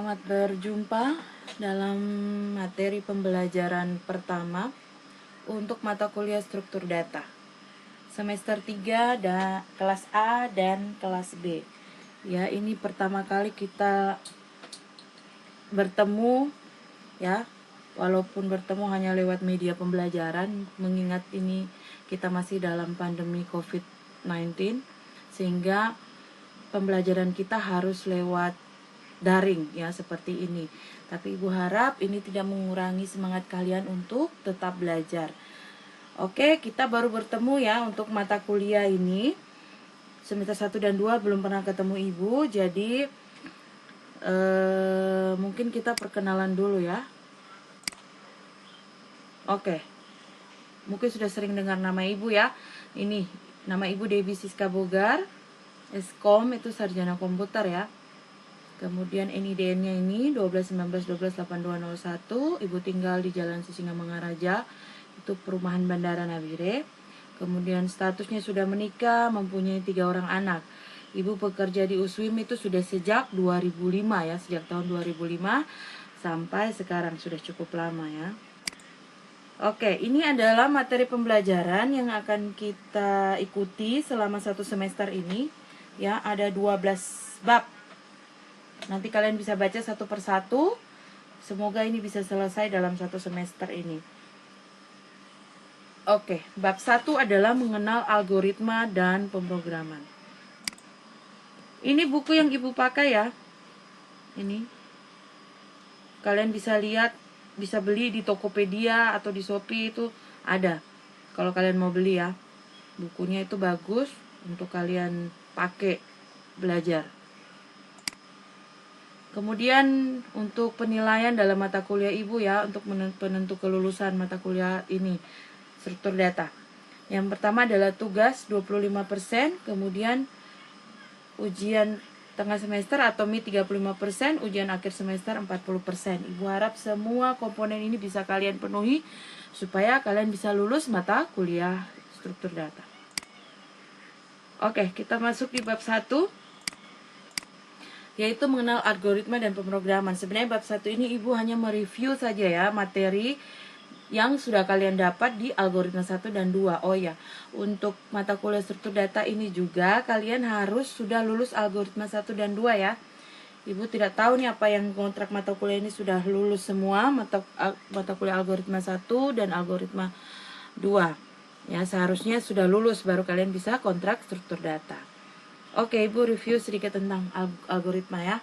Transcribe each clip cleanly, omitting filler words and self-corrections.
Selamat berjumpa dalam materi pembelajaran pertama untuk mata kuliah struktur data. Semester 3 dan kelas A dan kelas B. Ya, ini pertama kali kita bertemu ya. Walaupun bertemu hanya lewat media pembelajaran, mengingat ini kita masih dalam pandemi COVID-19 sehingga pembelajaran kita harus lewat daring ya, seperti ini. Tapi Ibu harap ini tidak mengurangi semangat kalian untuk tetap belajar. Oke, kita baru bertemu ya untuk mata kuliah ini. Semester 1 dan 2 belum pernah ketemu Ibu, jadi mungkin kita perkenalan dulu ya. Oke, mungkin sudah sering dengar nama Ibu ya. Ini nama Ibu Debbie Siska Bogar, Eskom itu sarjana komputer ya. Kemudian NIDN-nya ini 1219128201. Ibu tinggal di Jalan Sisingamangaraja, itu perumahan Bandara Nabire. Kemudian statusnya sudah menikah, mempunyai 3 orang anak. Ibu bekerja di USWIM itu sudah sejak 2005 ya, sejak tahun 2005 sampai sekarang, sudah cukup lama ya. Oke, ini adalah materi pembelajaran yang akan kita ikuti selama 1 semester ini. Ya, ada 12 bab. Nanti kalian bisa baca satu persatu. Semoga ini bisa selesai dalam 1 semester ini. Oke, bab 1 adalah mengenal algoritma dan pemrograman. Ini buku yang Ibu pakai ya. Ini. Kalian bisa lihat, bisa beli di Tokopedia atau di Shopee, itu ada. Kalau kalian mau beli ya. Bukunya itu bagus untuk kalian pakai belajar. Kemudian untuk penilaian dalam mata kuliah Ibu ya, untuk penentu kelulusan mata kuliah ini, struktur data. Yang pertama adalah tugas 25%, kemudian ujian tengah semester atau mid 35%, ujian akhir semester 40%. Ibu harap semua komponen ini bisa kalian penuhi supaya kalian bisa lulus mata kuliah struktur data. Oke, kita masuk di bab 1. Yaitu mengenal algoritma dan pemrograman. Sebenarnya bab 1 ini Ibu hanya mereview saja ya materi yang sudah kalian dapat di algoritma 1 dan 2. Oh ya, untuk mata kuliah struktur data ini juga kalian harus sudah lulus algoritma 1 dan 2 ya. Ibu tidak tahu nih apa yang kontrak mata kuliah ini sudah lulus semua mata kuliah algoritma 1 dan algoritma 2. Ya, seharusnya sudah lulus baru kalian bisa kontrak struktur data. Oke, Ibu review sedikit tentang algoritma ya.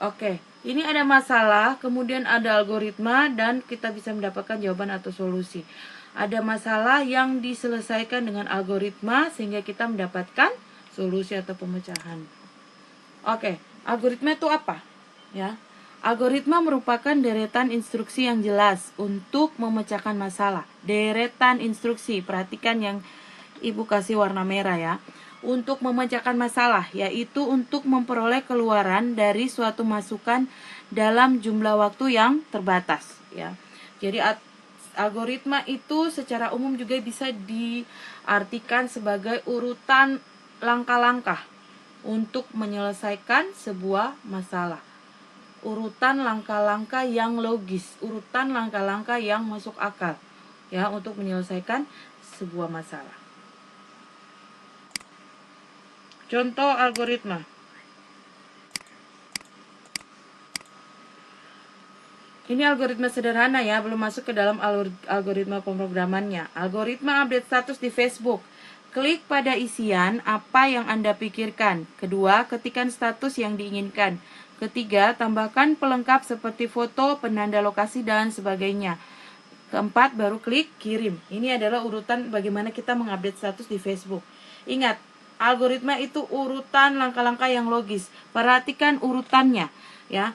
Oke, ini ada masalah, kemudian ada algoritma, dan kita bisa mendapatkan jawaban atau solusi. Ada masalah yang diselesaikan dengan algoritma sehingga kita mendapatkan solusi atau pemecahan. Oke, algoritma itu apa? Ya, algoritma merupakan deretan instruksi yang jelas untuk memecahkan masalah. Deretan instruksi, perhatikan yang Ibu kasih warna merah ya. Untuk memecahkan masalah, yaitu untuk memperoleh keluaran dari suatu masukan dalam jumlah waktu yang terbatas ya. Jadi algoritma itu secara umum juga bisa diartikan sebagai urutan langkah-langkah untuk menyelesaikan sebuah masalah. Urutan langkah-langkah yang logis, urutan langkah-langkah yang masuk akal ya untuk menyelesaikan sebuah masalah. Contoh algoritma. Ini algoritma sederhana ya, belum masuk ke dalam algoritma pemrogramannya. Algoritma update status di Facebook. Klik pada isian apa yang Anda pikirkan. Kedua, ketikkan status yang diinginkan. Ketiga, tambahkan pelengkap seperti foto, penanda lokasi, dan sebagainya. Keempat, baru klik kirim. Ini adalah urutan bagaimana kita mengupdate status di Facebook. Ingat, algoritma itu urutan langkah-langkah yang logis. Perhatikan urutannya ya.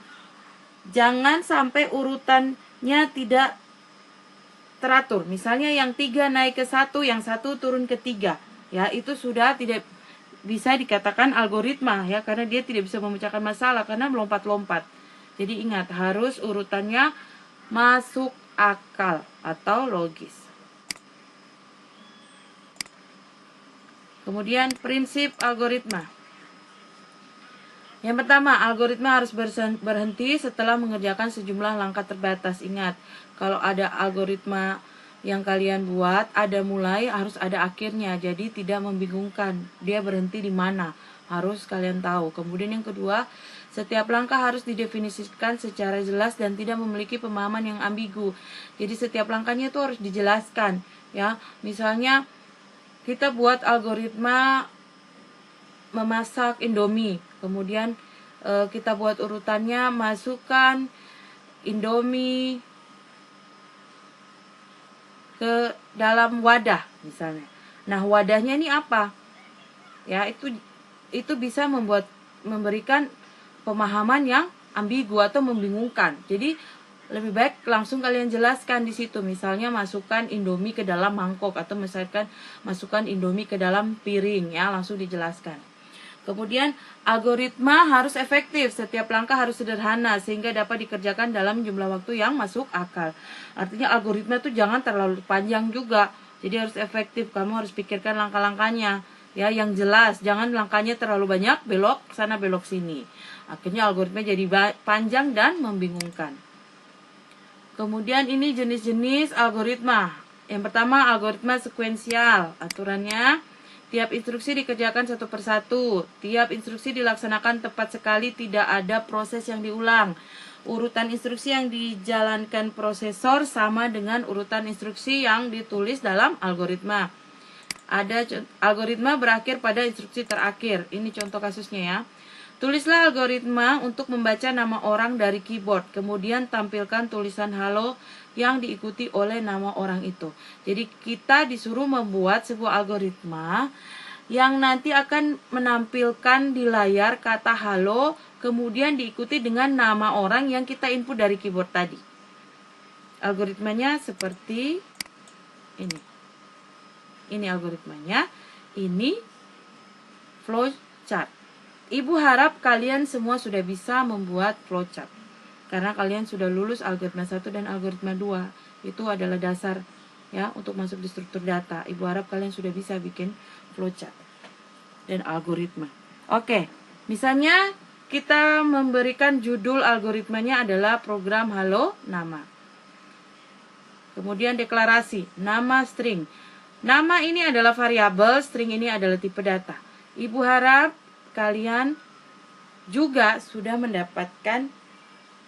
Jangan sampai urutannya tidak teratur. Misalnya yang 3 naik ke 1, yang 1 turun ke 3. Ya, itu sudah tidak bisa dikatakan algoritma ya, karena dia tidak bisa memecahkan masalah karena melompat-lompat. Jadi ingat, harus urutannya masuk akal atau logis. Kemudian prinsip algoritma. Yang pertama, algoritma harus berhenti setelah mengerjakan sejumlah langkah terbatas. Ingat, kalau ada algoritma yang kalian buat, ada mulai, harus ada akhirnya. Jadi tidak membingungkan. Dia berhenti di mana, harus kalian tahu. Kemudian yang kedua, setiap langkah harus didefinisikan secara jelas dan tidak memiliki pemahaman yang ambigu. Jadi setiap langkahnya itu harus dijelaskan, ya. Misalnya kita buat algoritma memasak Indomie, kemudian kita buat urutannya, masukkan Indomie ke dalam wadah misalnya. Nah, wadahnya ini apa? Ya, itu bisa memberikan pemahaman yang ambigu atau membingungkan. Jadi lebih baik langsung kalian jelaskan di situ. Misalnya masukkan Indomie ke dalam mangkok atau misalkan masukkan Indomie ke dalam piring, ya, langsung dijelaskan. Kemudian algoritma harus efektif, setiap langkah harus sederhana sehingga dapat dikerjakan dalam jumlah waktu yang masuk akal. Artinya algoritma itu jangan terlalu panjang juga. Jadi harus efektif, kamu harus pikirkan langkah-langkahnya, ya, yang jelas. Jangan langkahnya terlalu banyak, belok sana belok sini. Akhirnya algoritma jadi panjang dan membingungkan. Kemudian ini jenis-jenis algoritma. Yang pertama, algoritma sekuensial. Aturannya, tiap instruksi dikerjakan satu persatu. Tiap instruksi dilaksanakan tepat sekali, tidak ada proses yang diulang. Urutan instruksi yang dijalankan prosesor sama dengan urutan instruksi yang ditulis dalam algoritma. Ada algoritma berakhir pada instruksi terakhir. Ini contoh kasusnya, ya. Tulislah algoritma untuk membaca nama orang dari keyboard. Kemudian tampilkan tulisan halo yang diikuti oleh nama orang itu. Jadi kita disuruh membuat sebuah algoritma yang nanti akan menampilkan di layar kata halo, kemudian diikuti dengan nama orang yang kita input dari keyboard tadi. Algoritmanya seperti ini. Ini algoritmanya. Ini flowchart. Ibu harap kalian semua sudah bisa membuat flowchart. Karena kalian sudah lulus algoritma 1 dan algoritma 2. Itu adalah dasar, ya, untuk masuk di struktur data. Ibu harap kalian sudah bisa bikin flowchart dan algoritma. Oke, misalnya kita memberikan judul algoritmanya adalah program halo nama. Kemudian deklarasi, nama string. Nama ini adalah variabel, string ini adalah tipe data. Ibu harap kalian juga sudah mendapatkan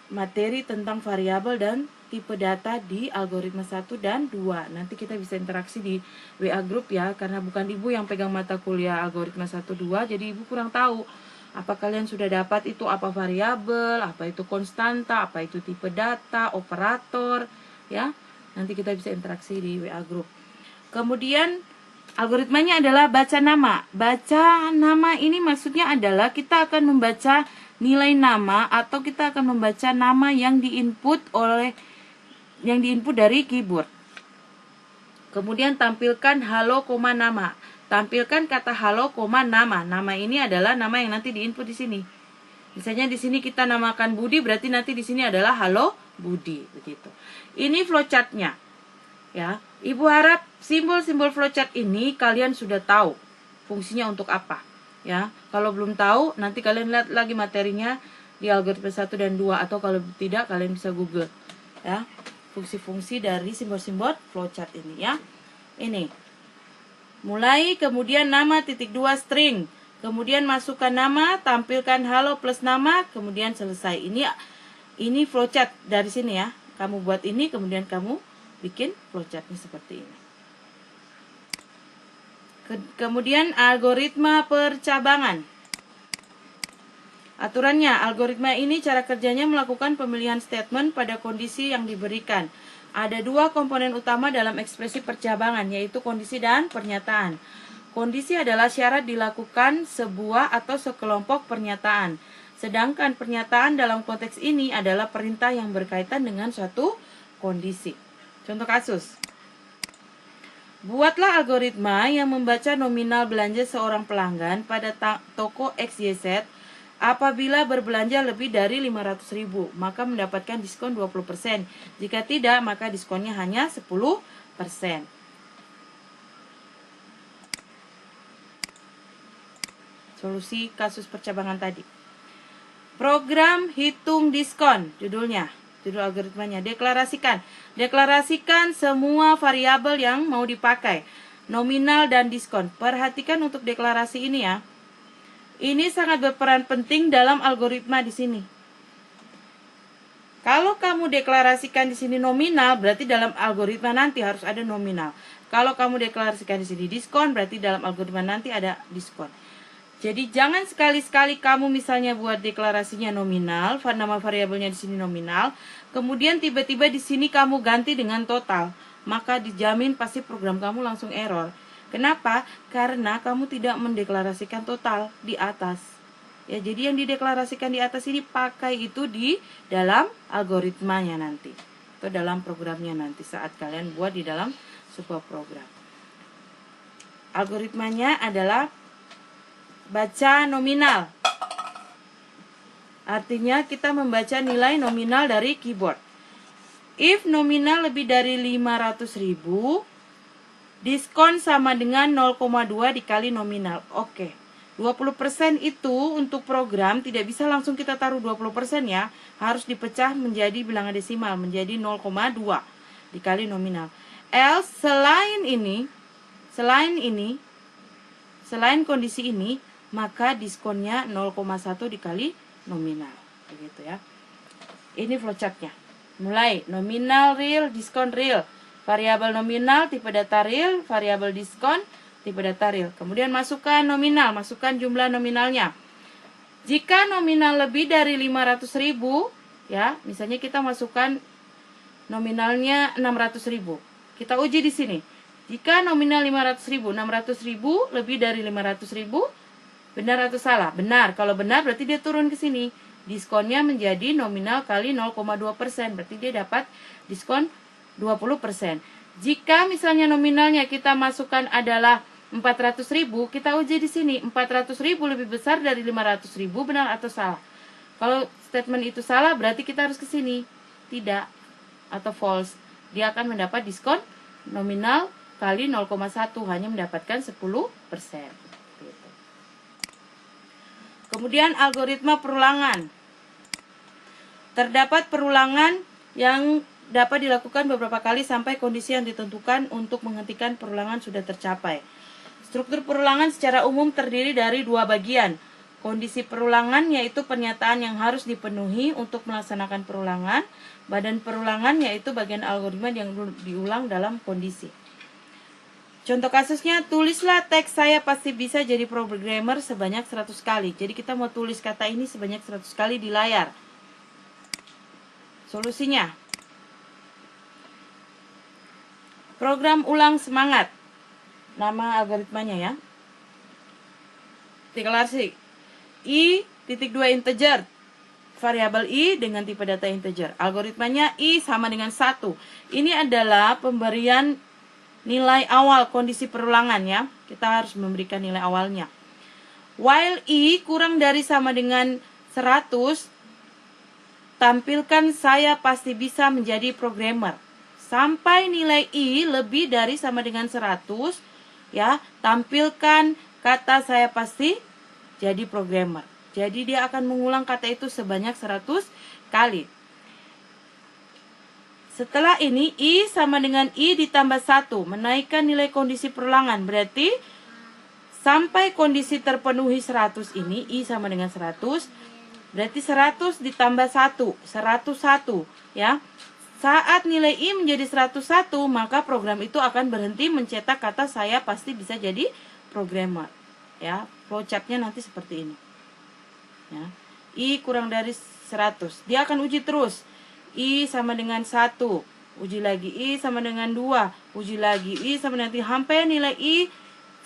materi tentang variabel dan tipe data di algoritma 1 dan 2. Nanti kita bisa interaksi di WA group, ya, karena bukan ibu yang pegang mata kuliah algoritma 1 2, jadi ibu kurang tahu apa kalian sudah dapat itu apa variabel, apa itu konstanta, apa itu tipe data, operator, ya. Nanti kita bisa interaksi di WA group. Kemudian algoritmanya adalah baca nama. Baca nama ini maksudnya adalah kita akan membaca nilai nama atau kita akan membaca nama yang diinput dari keyboard. Kemudian tampilkan halo, nama. Tampilkan kata halo, nama. Nama ini adalah nama yang nanti diinput di sini. Misalnya di sini kita namakan Budi, berarti nanti di sini adalah halo Budi, begitu. Ini flowchartnya. Ya, ibu harap simbol-simbol flowchart ini kalian sudah tahu fungsinya untuk apa, ya. Kalau belum tahu, nanti kalian lihat lagi materinya di algoritma 1 dan 2, atau kalau tidak kalian bisa Google, ya, fungsi-fungsi dari simbol-simbol flowchart ini, ya. Ini. Mulai, kemudian nama titik 2 string, kemudian masukkan nama, tampilkan halo plus nama, kemudian selesai. Ini flowchart dari sini, ya. Kamu buat ini, kemudian kamu bikin flowchartnya seperti ini. Kemudian algoritma percabangan. Aturannya, algoritma ini cara kerjanya melakukan pemilihan statement pada kondisi yang diberikan. Ada dua komponen utama dalam ekspresi percabangan, yaitu kondisi dan pernyataan. Kondisi adalah syarat dilakukan sebuah atau sekelompok pernyataan. Sedangkan pernyataan dalam konteks ini adalah perintah yang berkaitan dengan suatu kondisi. Contoh kasus. Buatlah algoritma yang membaca nominal belanja seorang pelanggan pada toko XYZ apabila berbelanja lebih dari 500.000, maka mendapatkan diskon 20%. Jika tidak, maka diskonnya hanya 10%. Solusi kasus percabangan tadi. Program hitung diskon, judulnya, judul algoritmanya. Deklarasikan semua variabel yang mau dipakai, nominal dan diskon. Perhatikan untuk deklarasi ini ya. Ini sangat berperan penting dalam algoritma di sini. Kalau kamu deklarasikan di sini nominal, berarti dalam algoritma nanti harus ada nominal. Kalau kamu deklarasikan di sini diskon, berarti dalam algoritma nanti ada diskon. Jadi jangan sekali-sekali kamu misalnya buat deklarasinya nominal, nama variabelnya di sini nominal, kemudian tiba-tiba di sini kamu ganti dengan total, maka dijamin pasti program kamu langsung error. Kenapa? Karena kamu tidak mendeklarasikan total di atas. Ya, jadi yang dideklarasikan di atas ini pakai itu di dalam algoritmanya nanti, atau dalam programnya nanti saat kalian buat di dalam sebuah program. Algoritmanya adalah baca nominal. Artinya kita membaca nilai nominal dari keyboard. If nominal lebih dari 500.000, diskon sama dengan 0,2 dikali nominal. Oke. 20% itu untuk program tidak bisa langsung kita taruh 20% ya. Harus dipecah menjadi bilangan desimal, menjadi 0,2 dikali nominal. Else selain kondisi ini, maka diskonnya 0,1 dikali nominal. Begitu ya. Ini flowchartnya. Mulai nominal real, diskon real. Variabel nominal tipe data real, variabel diskon tipe data real. Kemudian masukkan nominal, masukkan jumlah nominalnya. Jika nominal lebih dari 500.000, ya, misalnya kita masukkan nominalnya 600.000. Kita uji di sini. Jika nominal 500.000, 600.000 lebih dari 500.000, benar atau salah? Benar. Kalau benar berarti dia turun ke sini. Diskonnya menjadi nominal kali 0,2%. Berarti dia dapat diskon 20%. Jika misalnya nominalnya kita masukkan adalah 400.000, kita uji di sini. 400.000 lebih besar dari 500.000, benar atau salah? Kalau statement itu salah, berarti kita harus ke sini. Tidak atau false. Dia akan mendapat diskon nominal kali 0,1, hanya mendapatkan 10%. Kemudian algoritma perulangan. Terdapat perulangan yang dapat dilakukan beberapa kali sampai kondisi yang ditentukan untuk menghentikan perulangan sudah tercapai. Struktur perulangan secara umum terdiri dari dua bagian. Kondisi perulangan yaitu pernyataan yang harus dipenuhi untuk melaksanakan perulangan. Badan perulangan yaitu bagian algoritma yang diulang dalam kondisi. Contoh kasusnya, tulislah teks saya pasti bisa jadi programmer sebanyak 100 kali. Jadi kita mau tulis kata ini sebanyak 100 kali di layar. Solusinya, program ulang semangat. Nama algoritmanya ya. Deklarasi i.2 integer. Variabel i dengan tipe data integer. Algoritmanya i sama dengan 1. Ini adalah pemberian nilai awal kondisi perulangan ya. Kita harus memberikan nilai awalnya. While i kurang dari sama dengan 100, tampilkan saya pasti bisa menjadi programmer. Sampai nilai i lebih dari sama dengan 100, ya, tampilkan kata saya pasti jadi programmer. Jadi dia akan mengulang kata itu sebanyak 100 kali. Setelah ini, i sama dengan i ditambah 1, menaikkan nilai kondisi perulangan. Berarti, sampai kondisi terpenuhi 100 ini, i sama dengan 100, berarti 100 ditambah 1, 101, ya. Saat nilai i menjadi 101, maka program itu akan berhenti mencetak kata saya pasti bisa jadi programmer. Ya, flowchartnya nanti seperti ini. Ya. I kurang dari 100. Dia akan uji terus. I sama dengan 1, uji lagi. I sama dengan 2, uji lagi. I sama dengan 3,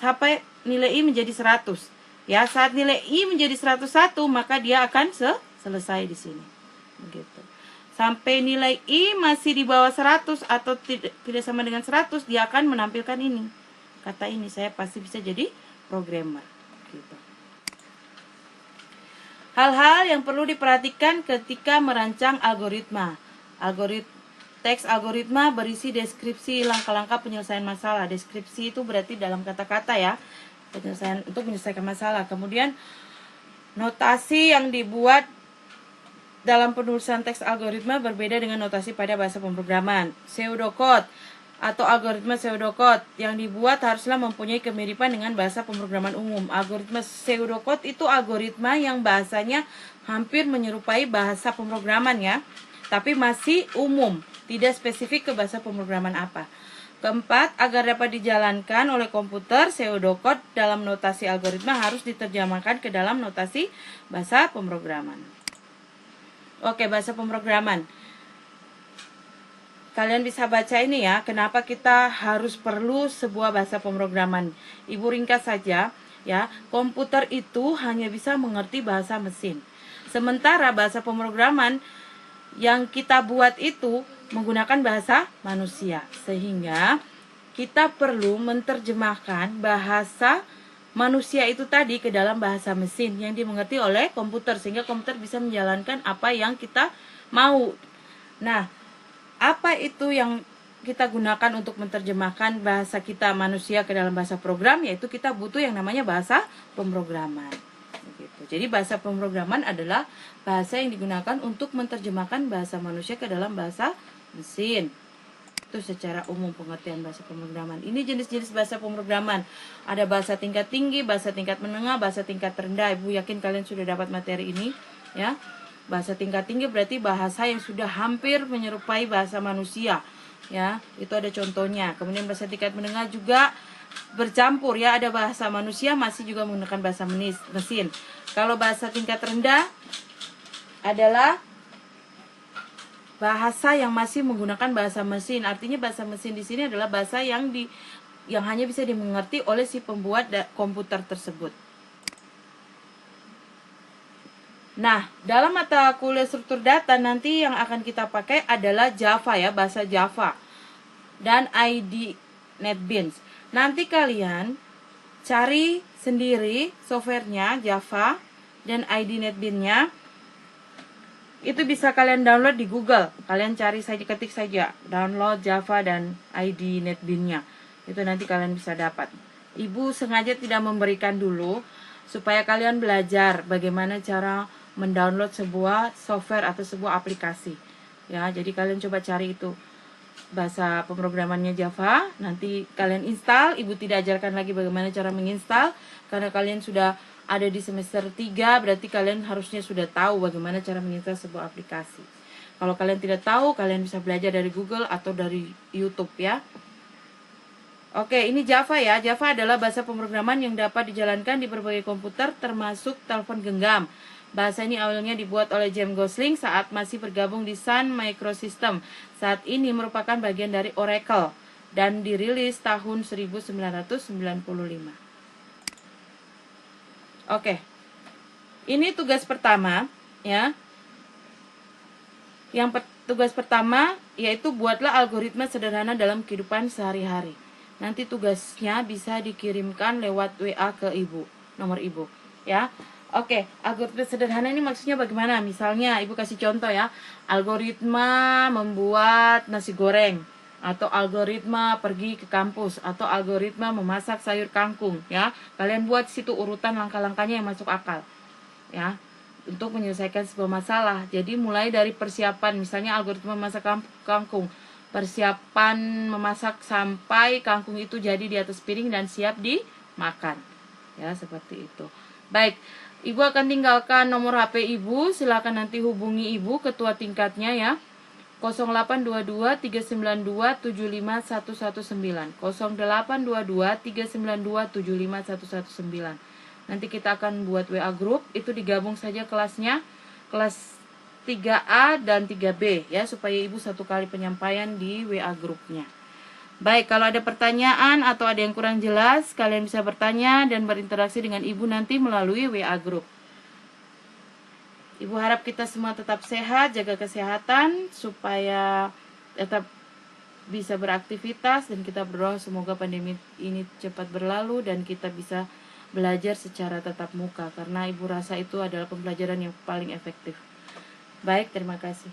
sampai nilai i menjadi 100. Ya, saat nilai i menjadi 101, maka dia akan selesai di sini. Begitu. Sampai nilai i masih di bawah 100 atau tidak sama dengan 100, dia akan menampilkan ini. Kata ini, saya pasti bisa jadi programmer. Gitu. Hal-hal yang perlu diperhatikan ketika merancang algoritma. Teks algoritma berisi deskripsi langkah-langkah penyelesaian masalah. Deskripsi itu berarti dalam kata-kata ya, untuk menyelesaikan masalah. Kemudian notasi yang dibuat dalam penulisan teks algoritma berbeda dengan notasi pada bahasa pemrograman. Pseudocode atau algoritma pseudocode yang dibuat haruslah mempunyai kemiripan dengan bahasa pemrograman umum. Algoritma pseudocode itu algoritma yang bahasanya hampir menyerupai bahasa pemrograman ya, tapi masih umum, tidak spesifik ke bahasa pemrograman apa. Keempat, agar dapat dijalankan oleh komputer, pseudocode dalam notasi algoritma harus diterjemahkan ke dalam notasi bahasa pemrograman. Oke, bahasa pemrograman. Kalian bisa baca ini ya, kenapa kita harus perlu sebuah bahasa pemrograman. Ibu ringkas saja ya, komputer itu hanya bisa mengerti bahasa mesin. Sementara bahasa pemrograman yang kita buat itu menggunakan bahasa manusia, sehingga kita perlu menerjemahkan bahasa manusia itu tadi ke dalam bahasa mesin yang dimengerti oleh komputer, sehingga komputer bisa menjalankan apa yang kita mau. Nah, apa itu yang kita gunakan untuk menerjemahkan bahasa kita manusia ke dalam bahasa program? Yaitu kita butuh yang namanya bahasa pemrograman. Jadi bahasa pemrograman adalah bahasa yang digunakan untuk menerjemahkan bahasa manusia ke dalam bahasa mesin. Itu secara umum pengertian bahasa pemrograman. Ini jenis-jenis bahasa pemrograman. Ada bahasa tingkat tinggi, bahasa tingkat menengah, bahasa tingkat rendah. Ibu yakin kalian sudah dapat materi ini ya. Bahasa tingkat tinggi berarti bahasa yang sudah hampir menyerupai bahasa manusia ya. Itu ada contohnya. Kemudian bahasa tingkat menengah juga bercampur ya, ada bahasa manusia masih juga menggunakan bahasa mesin. Kalau bahasa tingkat rendah adalah bahasa yang masih menggunakan bahasa mesin. Artinya bahasa mesin di sini adalah bahasa yang hanya bisa dimengerti oleh si pembuat komputer tersebut. Nah, dalam mata kuliah struktur data nanti yang akan kita pakai adalah Java ya, bahasa Java dan ID NetBeans. Nanti kalian cari sendiri softwarenya Java dan ID NetBeans-nya. Itu bisa kalian download di Google. Kalian cari saja, ketik saja download Java dan ID NetBeans-nya. Itu nanti kalian bisa dapat. Ibu sengaja tidak memberikan dulu supaya kalian belajar bagaimana cara mendownload sebuah software atau sebuah aplikasi. Ya, jadi kalian coba cari itu bahasa pemrogramannya Java, nanti kalian install. Ibu tidak ajarkan lagi bagaimana cara menginstal karena kalian sudah ada di semester 3, berarti kalian harusnya sudah tahu bagaimana cara menginstal sebuah aplikasi. Kalau kalian tidak tahu, kalian bisa belajar dari Google atau dari YouTube ya. Oke, ini Java ya. Java adalah bahasa pemrograman yang dapat dijalankan di berbagai komputer termasuk telepon genggam. Bahasa ini awalnya dibuat oleh James Gosling saat masih bergabung di Sun Microsystems. Saat ini merupakan bagian dari Oracle dan dirilis tahun 1995. Oke. Ini tugas pertama ya. Tugas pertama yaitu buatlah algoritma sederhana dalam kehidupan sehari-hari. Nanti tugasnya bisa dikirimkan lewat WA ke ibu, nomor ibu ya. Oke, algoritma sederhana ini maksudnya bagaimana? Misalnya, ibu kasih contoh ya, algoritma membuat nasi goreng, atau algoritma pergi ke kampus, atau algoritma memasak sayur kangkung, ya. Kalian buat situ urutan langkah-langkahnya yang masuk akal, ya, untuk menyelesaikan sebuah masalah. Jadi mulai dari persiapan, misalnya algoritma memasak kangkung, persiapan memasak sampai kangkung itu jadi di atas piring dan siap dimakan, ya, seperti itu. Baik. Ibu akan tinggalkan nomor HP ibu, silakan nanti hubungi ibu ketua tingkatnya ya. 0822 392 75119. 0822 392 75119. Nanti kita akan buat WA group, itu digabung saja kelasnya, kelas 3A dan 3B ya, supaya ibu satu kali penyampaian di WA grupnya. Baik, kalau ada pertanyaan atau ada yang kurang jelas, kalian bisa bertanya dan berinteraksi dengan ibu nanti melalui WA group. Ibu harap kita semua tetap sehat, jaga kesehatan, supaya tetap bisa beraktivitas, dan kita berdoa semoga pandemi ini cepat berlalu dan kita bisa belajar secara tatap muka, karena ibu rasa itu adalah pembelajaran yang paling efektif. Baik, terima kasih.